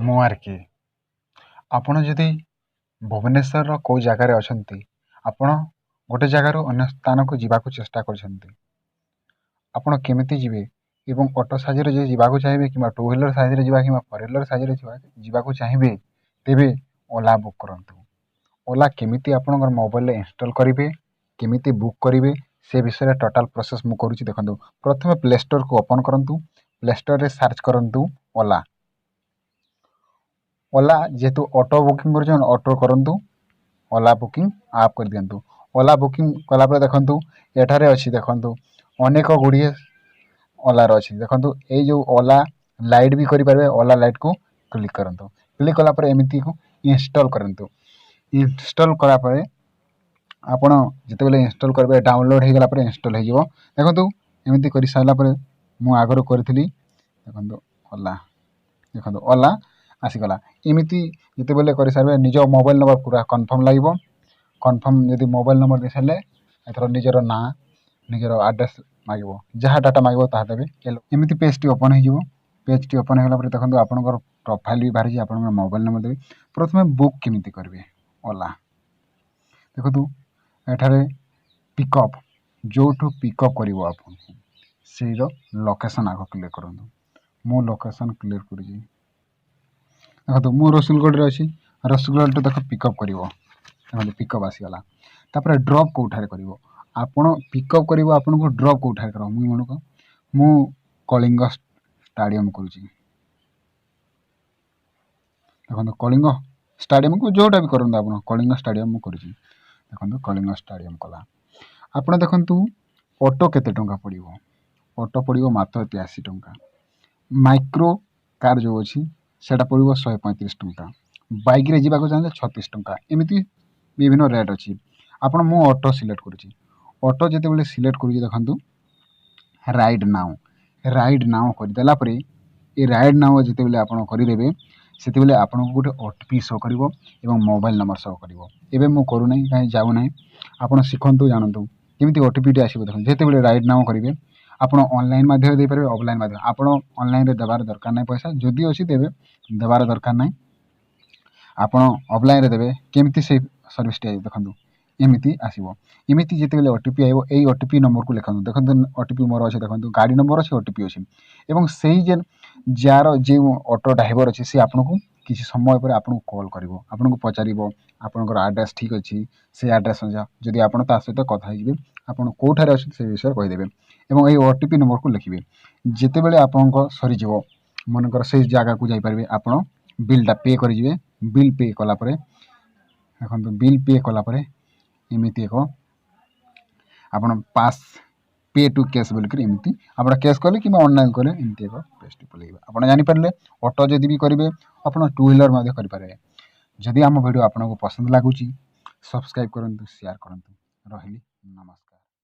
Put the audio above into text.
ମୁଁ ଆର୍‌କେ ଆପଣ ଯଦି ଭୁବନେଶ୍ୱରର କେଉଁ ଜାଗାରେ ଅଛନ୍ତି, ଆପଣ ଗୋଟେ ଜାଗାରୁ ଅନ୍ୟ ସ୍ଥାନକୁ ଯିବାକୁ ଚେଷ୍ଟା କରିଛନ୍ତି, ଆପଣ କେମିତି ଯିବେ ଏବଂ ଅଟୋ ସାହାଯ୍ୟରେ ଯଦି ଯିବାକୁ ଚାହିଁବେ କିମ୍ବା ଟୁ ହ୍ୱିଲର ସାହାଯ୍ୟରେ ଯିବା କିମ୍ବା ଫୋର୍ ହ୍ୱିଲର ସାହାଯ୍ୟରେ ଯିବାକୁ ଚାହିଁବେ, ତେବେ ଓଲା ବୁକ୍ କରନ୍ତୁ। ଓଲା କେମିତି ଆପଣଙ୍କର ମୋବାଇଲରେ ଇନଷ୍ଟଲ୍ କରିବେ, କେମିତି ବୁକ୍ କରିବେ, ସେ ବିଷୟରେ ଟୋଟାଲ୍ ପ୍ରୋସେସ୍ ମୁଁ କରୁଛି। ଦେଖନ୍ତୁ, ପ୍ରଥମେ ପ୍ଲେ ଷ୍ଟୋରକୁ ଓପନ୍ କରନ୍ତୁ। ପ୍ଲେ ଷ୍ଟୋରରେ ସର୍ଚ୍ଚ କରନ୍ତୁ ଓଲା। ଓଲା ଯେହେତୁ ଅଟୋ ବୁକିଂ କରୁଛନ୍ତି, ଅଟୋ କରନ୍ତୁ, ଓଲା ବୁକିଂ ଆପ୍ କରିଦିଅନ୍ତୁ। ଓଲା ବୁକିଂ କଲାପରେ ଦେଖନ୍ତୁ ଏଠାରେ ଅଛି, ଦେଖନ୍ତୁ ଅନେକ ଗୁଡ଼ିଏ ଓଲାର ଅଛି। ଦେଖନ୍ତୁ ଏଇ ଯେଉଁ ଓଲା ଲାଇଟ୍ ବି କରିପାରିବେ, ଓଲା ଲାଇଟ୍କୁ କ୍ଲିକ୍ କରନ୍ତୁ। କ୍ଲିକ୍ କଲା ପରେ ଏମିତିକୁ ଇନଷ୍ଟଲ୍ କରନ୍ତୁ। ଇନଷ୍ଟଲ୍ କଲା ପରେ ଆପଣ ଯେତେବେଳେ ଇନଷ୍ଟଲ୍ କରିବେ, ଡାଉନଲୋଡ଼୍ ହୋଇଗଲା ପରେ ଇନଷ୍ଟଲ୍ ହୋଇଯିବ। ଦେଖନ୍ତୁ ଏମିତି କରିସାରିଲା ପରେ ମୁଁ ଆଗରୁ କରିଥିଲି, ଦେଖନ୍ତୁ ଓଲା ଆସିଗଲା। ଏମିତି ଯେତେବେଳେ କରିସାରିବେ ନିଜ ମୋବାଇଲ୍ ନମ୍ବର ପୁରା କନଫର୍ମ ଲାଗିବ। କନଫର୍ମ ଯଦି ମୋବାଇଲ୍ ନମ୍ବର ଦେଇସାରିଲେ ଏଥର ନିଜର ନାଁ, ନିଜର ଆଡ୍ରେସ୍ ମାଗିବ, ଯାହା ଡାଟା ମାଗିବ ତାହା ଦେବେ। ଏମିତି ପେଜ୍ଟି ଓପନ୍ ହୋଇଯିବ। ପେଜ୍ଟି ଓପନ୍ ହୋଇଗଲା ପରେ ଦେଖନ୍ତୁ ଆପଣଙ୍କର ପ୍ରୋଫାଇଲ୍ ବି ବାହାରିଛି, ଆପଣଙ୍କର ମୋବାଇଲ୍ ନମ୍ବର ଦେବେ। ପ୍ରଥମେ ବୁକ୍ କେମିତି କରିବେ ଓଲା, ଦେଖନ୍ତୁ ଏଠାରେ ପିକଅପ୍, ଯେଉଁଠୁ ପିକଅପ୍ କରିବ ଆପଣଙ୍କୁ ସେଇର ଲୋକେସନ୍ ଆଗ କ୍ଲିକ୍ କରନ୍ତୁ। ମୁଁ ଲୋକେସନ୍ କ୍ଲିକ୍ କରିଛି। ଦେଖନ୍ତୁ ମୁଁ ରସୁଲଗଡ଼ରେ ଅଛି, ରସୁଲଗଡ଼ରେ ଦେଖ ପିକଅପ୍ କରିବ। ଦେଖନ୍ତୁ ପିକଅପ୍ ଆସିଗଲା। ତାପରେ ଡ୍ରପ୍ କେଉଁଠାରେ କରିବ, ଆପଣ ପିକଅପ୍ କରିବ, ଆପଣଙ୍କୁ ଡ୍ରପ୍ କେଉଁଠାରେ କରିବ। ମୁଁ କଳିଙ୍ଗ ଷ୍ଟାଡ଼ିୟମ୍ କରୁଛି। ଦେଖନ୍ତୁ କଳିଙ୍ଗ ଷ୍ଟାଡ଼ିୟମ୍କୁ ଯେଉଁଟା ବି କରନ୍ତୁ, ଆପଣ କଳିଙ୍ଗ ଷ୍ଟାଡ଼ିୟମ୍ ମୁଁ କରୁଛି। ଦେଖନ୍ତୁ କଳିଙ୍ଗ ଷ୍ଟାଡ଼ିୟମ୍ କଲା। ଆପଣ ଦେଖନ୍ତୁ ଅଟୋ କେତେ ଟଙ୍କା ପଡ଼ିବ। ଅଟୋ ପଡ଼ିବ ମାତ୍ର 83 ଟଙ୍କା। ମାଇକ୍ରୋ କାର୍ ଯେଉଁ ଅଛି ସେଇଟା ପଡ଼ିବ 135 ଟଙ୍କା। ବାଇକ୍ରେ ଯିବାକୁ ଚାହିଁଲେ 36 ଟଙ୍କା। ଏମିତି ବିଭିନ୍ନ ରେଟ୍ ଅଛି। ମୁଁ ଅଟୋ ସିଲେକ୍ଟ କରୁଛି। ଅଟୋ ଯେତେବେଳେ ସିଲେକ୍ଟ କରୁଛି, ଦେଖନ୍ତୁ ରାଇଟ୍ ନାଓ କରିଦେଲା ପରେ, ଏ ରାଇଟ୍ ନାଓ ଯେତେବେଳେ ଆପଣ କରିଦେବେ, ସେତେବେଳେ ଆପଣଙ୍କୁ ଗୋଟେ OTP ଶୋ କରିବ ଏବଂ ମୋବାଇଲ୍ ନମ୍ବର ଶୋ କରିବ। ଏବେ ମୁଁ କରୁନାହିଁ, କାହିଁ ଯାଉନାହିଁ, ଆପଣ ଶିଖନ୍ତୁ, ଜାଣନ୍ତୁ କେମିତି OTPଟି ଆସିବ। ଦେଖନ୍ତୁ ଯେତେବେଳେ ରାଇଟ୍ ନାଓ କରିବେ, ଆପଣ ଅନଲାଇନ୍ ମାଧ୍ୟମରେ ଦେଇପାରିବେ, ଅଫଲାଇନ୍ ମାଧ୍ୟମରେ। ଆପଣ ଅନଲାଇନ୍ରେ ଦେବାର ଦରକାର ନାହିଁ, ପଇସା ଯଦି ଅଛି ଦେବେ, ଦେବାର ଦରକାର ନାହିଁ। ଆପଣ ଅଫଲାଇନ୍ରେ ଦେବେ। କେମିତି ସେଇ ସର୍ଭିସଟି ଆସିବ, ଦେଖନ୍ତୁ ଏମିତି ଆସିବ। ଏମିତି ଯେତେବେଳେ OTP ଆସିବ, ଏଇ OTP ନମ୍ବରକୁ ଲେଖନ୍ତୁ। ଦେଖନ୍ତୁ OTP ମୋର ଅଛି, ଦେଖନ୍ତୁ ଗାଡ଼ି ନମ୍ବର ଅଛି, OTP ଅଛି। ଏବଂ ସେଇ ଯାହାର ଯେଉଁ ଅଟୋ ଡ୍ରାଇଭର ଅଛି, ସେ ଆପଣଙ୍କୁ କିଛି ସମୟ ପରେ ଆପଣଙ୍କୁ କଲ୍ କରିବ, ଆପଣଙ୍କୁ ପଚାରିବ ଆପଣଙ୍କର ଆଡ୍ରେସ୍ ଠିକ୍ ଅଛି, ସେ ଆଡ୍ରେସ୍ ଯଦି ଆପଣ ତା ସହିତ କଥା ହେଇଯିବେ, ଆପଣ କେଉଁଠାରେ ଅଛନ୍ତି ସେ ବିଷୟରେ କହିଦେବେ ଏବଂ ଏଇ OTP ନମ୍ବରକୁ ଲେଖିବେ। ଯେତେବେଳେ ଆପଣଙ୍କ ସରିଯିବ, ମନେକର ସେଇ ଜାଗାକୁ ଯାଇପାରିବେ, ଆପଣ ବିଲ୍ଟା ପେ କରିଯିବେ। ବିଲ୍ ପେ କଲା ପରେ, ଦେଖନ୍ତୁ ବିଲ୍ ପେ କଲା ପରେ ଏମିତି ଏକ ଆପଣ ପେ ଟୁ କ୍ୟାସ୍ ବୋଲିକରି ଏମିତି ଆପଣ କ୍ୟାସ୍ କଲେ କିମ୍ବା ଅନଲାଇନ୍ କଲେ ଏମିତି ଏକ ପେଜ୍ଟି ପଳେଇବ। ଆପଣ ଜାଣିପାରିଲେ। ଅଟୋ ଯଦି ବି କରିବେ, ଆପଣ ଟୁ ହ୍ୱିଲର୍ ମଧ୍ୟ କରିପାରିବେ। ଯଦି ଆମ ଭିଡ଼ିଓ ଆପଣଙ୍କୁ ପସନ୍ଦ ଲାଗୁଛି, ସବସ୍କ୍ରାଇବ୍ କରନ୍ତୁ, ସେୟାର କରନ୍ତୁ। ରହିଲି, ନମସ୍କାର।